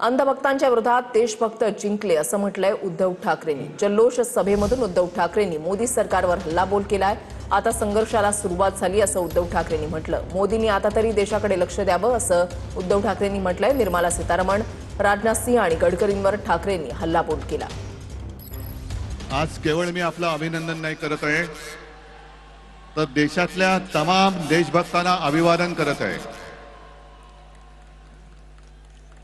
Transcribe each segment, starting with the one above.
अंधभक्तांच्या विरोधात देशभक्त जिंकले असं म्हटलंय उद्धव ठाकरेंनी। जल्लोष सभेमधून उद्धव ठाकरेंनी मोदी सरकारवर हल्लाबोल केलाय। आता संघर्षाला सुरुवात झाली असं उद्धव ठाकरेंनी म्हटलं। मोदींनी आता तरी देशाकडे लक्ष द्यावं असं उद्धव ठाकरेंनी म्हटलंय। निर्मला सीतारमण, राजनाथ सिंह आणि गडकरींवर ठाकरेंनी हल्लाबोल केला। आज केवळ मी आपलं अभिनंदन नाही करत आहे, तर देशातल्या तमाम देशभक्तांना अभिवादन करत आहे।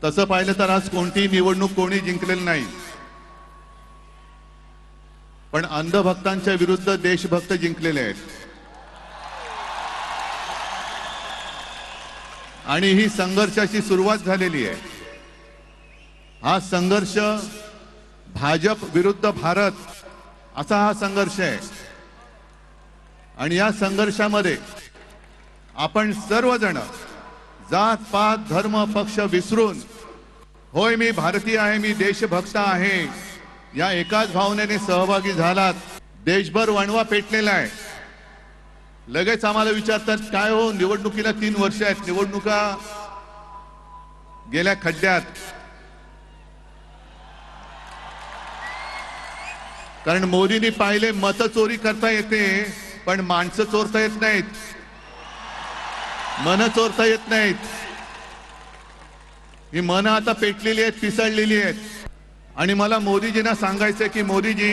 तसं पाहिलं तर आज कोणती निवडणूक कोणी जिंकलेली नाही, पण अंधभक्तांच्या विरुद्ध देशभक्त जिंकलेले आहेत। आणि ही संघर्षाची सुरुवात झालेली आहे। हा संघर्ष भाजप विरुद्ध भारत असा हा संघर्ष आहे। आणि या संघर्षामध्ये आपण सर्वजण जात पात धर्म पक्ष विसरून, होय मी भारतीय आहे, मी देशभक्त आहे, या एकाच भावनेने सहभागी झालात। देशभर वणवा पेटलेला आहे। लगेच आम्हाला विचारतात, काय हो निवडणुकीला 3 वर्ष आहेत, निवडणुका गेल्या खड्ड्यात। कारण मोदींनी पाहिले मत चोरी करता येते, पण माणसं चोरता येत नाहीत, मन चोरता येत नाहीत। ही मन आता पेटलेली आहेत, पिसळलेली आहेत। आणि मला मोदीजींना सांगायचंय की मोदीजी,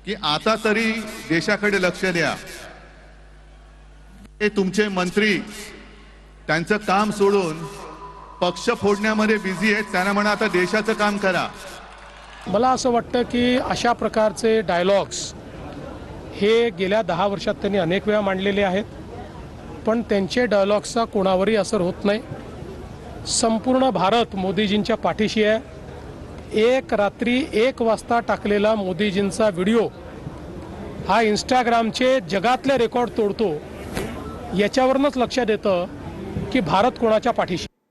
की आता तरी देशाकडे लक्ष द्या। हे तुमचे मंत्री त्यांचं काम सोडून पक्ष फोडण्यामध्ये बिझी आहेत, त्यांना म्हणा आता देशाचं काम करा। मला असं वाटतं की अशा प्रकारचे डायलॉग्स हे गेल्या 10 वर्षात त्यांनी अनेक वेळा मांडलेले आहेत, पण त्यांचे डायलॉग्सचा कोणावरही असर होत नाही। संपूर्ण भारत मोदीजींच्या पाठीशी आहे। एक रात्री 1 वाजता टाकलेला मोदीजींचा व्हिडिओ हा इंस्टाग्रामचे जगातले रेकॉर्ड तोडतो। याच्यावरूनच लक्षात येतं की भारत कोणाच्या पाठीशी आहे।